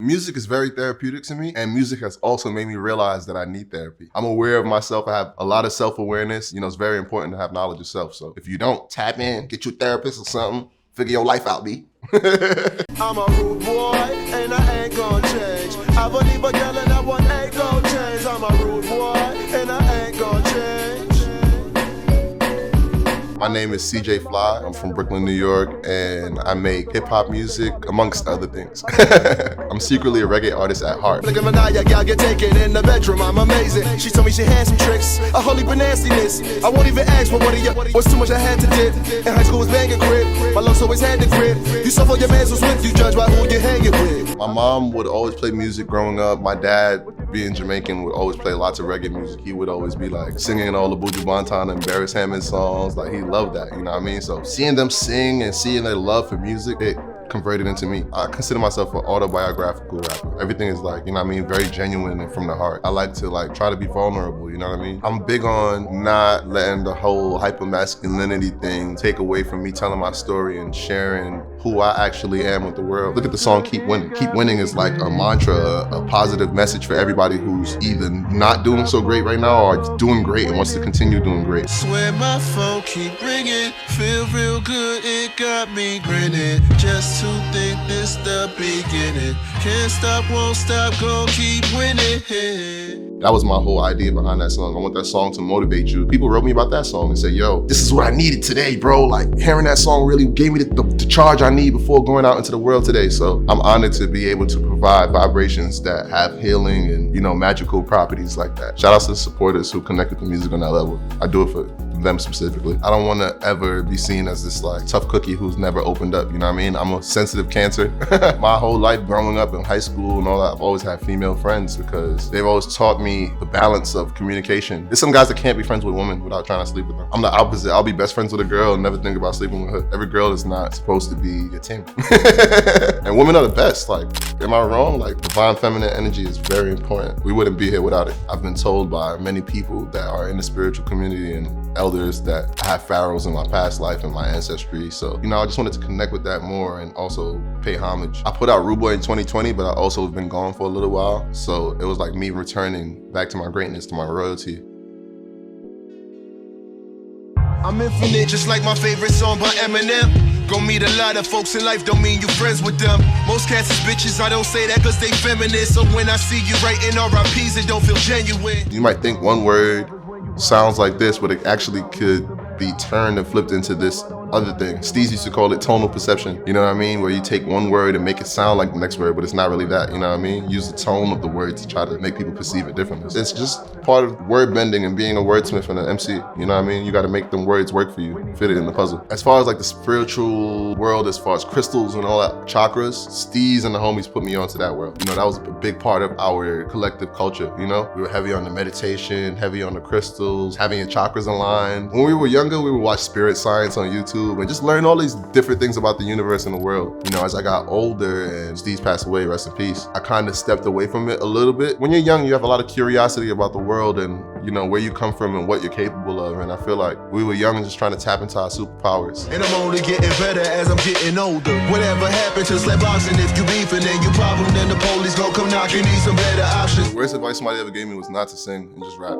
Music is very therapeutic to me, and music has also made me realize that I need therapy. I'm aware of myself. I have a lot of self-awareness. You know, it's very important to have knowledge of self. So if you don't, tap in, get your therapist or something, figure your life out, B. I'm a rude boy, and I ain't gonna change. I believe a girl and that one ain't gonna change. I'm a rude boy, and I ain't gonna change. My name is CJ Fly. I'm from Brooklyn, New York, and I make hip-hop music, amongst other things. I'm secretly a reggae artist at heart. Look at my Naya, gal get taken in the bedroom, I'm amazing. She told me she had some tricks, a holy nastiness. I won't even ask for what of you was too much I had to did. In high school was banging crib, my love's always had the grip. You suffer your mans was with, you judge by who you hanging with. My mom would always play music growing up. My dad, being Jamaican, would always play lots of reggae music. He would always be like singing all the Buju Banton and Barris Hammond songs. Like, he loved that, you know what I mean? So seeing them sing and seeing their love for music, it converted into me. I consider myself an autobiographical rapper. Everything is like, you know what I mean, very genuine and from the heart. I like to like try to be vulnerable, you know what I mean? I'm big on not letting the whole hypermasculinity thing take away from me telling my story and sharing who I actually am with the world. Look at the song Keep Winning. Keep Winning is like a mantra, a positive message for everybody who's either not doing so great right now or doing great and wants to continue doing great. Swear my phone keep ringing, feel real good, it got me grinning. Just to think this the beginning. Can't stop, won't stop, gon' keep winning. That was my whole idea behind that song. I want that song to motivate you. People wrote me about that song and said, yo, this is what I needed today, bro. Like, hearing that song really gave me the charge I need before going out into the world today. So I'm honored to be able to provide vibrations that have healing and, you know, magical properties like that. Shout out to the supporters who connected the music on that level. I do it for them specifically. I don't want to ever be seen as this like tough cookie who's never opened up, you know what I mean? I'm a sensitive cancer. My whole life growing up in high school and all that, I've always had female friends because they've always taught me the balance of communication. There's some guys that can't be friends with women without trying to sleep with them. I'm the opposite. I'll be best friends with a girl and never think about sleeping with her. Every girl is not supposed to be your team. And women are the best. Like, am I wrong? Like, divine feminine energy is very important. We wouldn't be here without it. I've been told by many people that are in the spiritual community and elders that I have pharaohs in my past life and my ancestry. So, you know, I just wanted to connect with that more and also pay homage. I put out Rude Boy in 2020, but I also have been gone for a little while. So it was like me returning back to my greatness, to my royalty. I'm infinite, just like my favorite song by Eminem. Gon' meet a lot of folks in life, don't mean you friends with them. Most cats is bitches, I don't say that cause they feminist. So when I see you writing RIPs, it don't feel genuine. You might think one word sounds like this, but it actually could be turned and flipped into this other thing. Steez used to call it tonal perception, you know what I mean? Where you take one word and make it sound like the next word, but it's not really that, you know what I mean? Use the tone of the word to try to make people perceive it differently. It's just part of word bending and being a wordsmith and an MC, you know what I mean? You gotta make them words work for you, fit it in the puzzle. As far as like the spiritual world, as far as crystals and all that, chakras, Steez and the homies put me onto that world. You know, that was a big part of our collective culture, you know? We were heavy on the meditation, heavy on the crystals, having your chakras aligned. When we were younger, we would watch Spirit Science on YouTube and just learn all these different things about the universe and the world. You know, as I got older and Steez passed away, rest in peace, I kind of stepped away from it a little bit. When you're young, you have a lot of curiosity about the world and, you know, where you come from and what you're capable of. And I feel like we were young and just trying to tap into our superpowers. And I'm only getting better as I'm getting older. Whatever happens, just let boxing. If you beefing and you problem, then the police gon' come knocking. Need some better options. The worst advice somebody ever gave me was not to sing and just rap.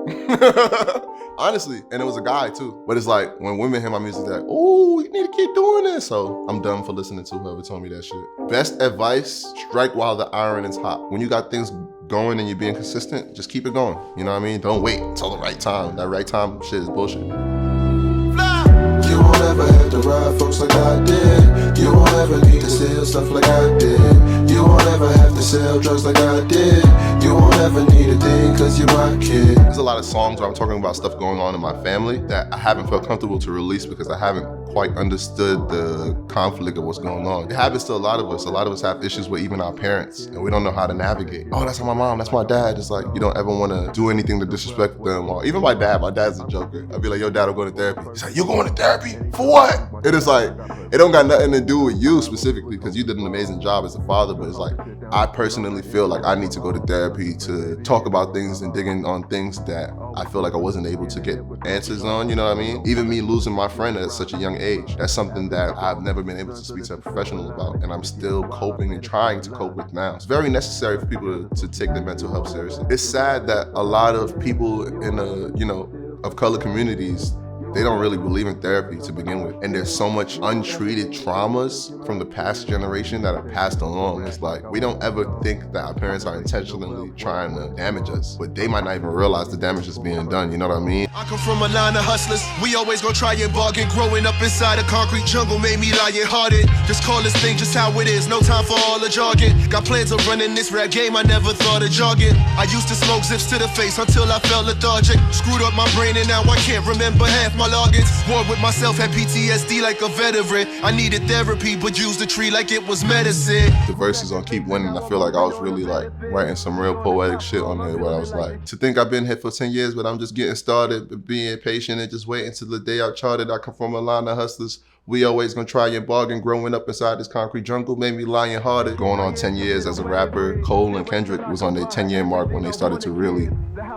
Honestly, and it was a guy too. But it's like, when women hear my music, they're like, oh, you need to keep doing this. So I'm done for listening to whoever told me that shit. Best advice, strike while the iron is hot. When you got things going and you're being consistent, just keep it going. You know what I mean? Don't wait until the right time. That right time shit is bullshit. You won't ever have to ride folks like I did. You won't ever need to sell stuff like I did. You won't ever have to sell drugs like I did. You won't ever need a thing cause you're my kid. There's a lot of songs where I'm talking about stuff going on in my family that I haven't felt comfortable to release because I haven't quite understood the conflict of what's going on. It happens to a lot of us. A lot of us have issues with even our parents and we don't know how to navigate. Oh, that's my mom, that's my dad. It's like, you don't ever want to do anything to disrespect them. Or even my dad's a joker. I'd be like, yo, dad, I'm going to therapy. He's like, you're going to therapy? For what? It is like, it don't got nothing to do with you specifically because you did an amazing job as a father, but it's like, I personally feel like I need to go to therapy to talk about things and digging on things that I feel like I wasn't able to get answers on, you know what I mean? Even me losing my friend at such a young age. That's something that I've never been able to speak to a professional about, and I'm still coping and trying to cope with now. It's very necessary for people to take their mental health seriously. It's sad that a lot of people in of color communities, they don't really believe in therapy to begin with. And there's so much untreated traumas from the past generation that are passed along. It's like, we don't ever think that our parents are intentionally trying to damage us, but they might not even realize the damage is being done, you know what I mean? I come from a line of hustlers, we always gon' try and bargain. Growing up inside a concrete jungle made me lion-hearted. Just call this thing just how it is, no time for all the jargon. Got plans of running this rap game, I never thought of jogging. I used to smoke zips to the face until I felt lethargic. Screwed up my brain and now I can't remember half my logins. War with myself, had PTSD like a veteran. I needed therapy, but used the tree like it was medicine. The verses on Keep Winning, I feel like I was really like writing some real poetic shit on there where I was like, to think I've been here for 10 years, but I'm just getting started, being patient and just waiting till the day I've charted. I come from a line of hustlers. We always gonna try and bargain. Growing up inside this concrete jungle made me lion-hearted. Going on 10 years as a rapper. Cole and Kendrick was on their 10-year mark when they started to really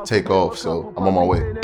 take off, so I'm on my way.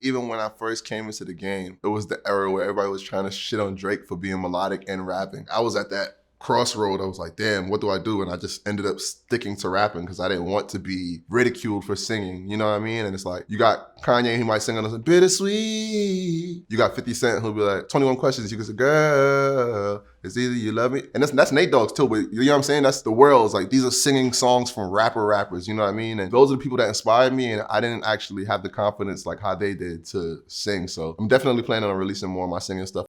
Even when I first came into the game, it was the era where everybody was trying to shit on Drake for being melodic and rapping. I was at that crossroad. I was like, damn, what do I do? And I just ended up sticking to rapping because I didn't want to be ridiculed for singing, you know what I mean? And it's like, you got Kanye, he might sing on this bittersweet. You got 50 Cent, who'll be like, 21 questions. You can say, girl, it's either you love me. And that's Nate Dogg's too, but you know what I'm saying? That's the world's like, these are singing songs from rappers, you know what I mean? And those are the people that inspired me, and I didn't actually have the confidence like how they did to sing. So I'm definitely planning on releasing more of my singing stuff.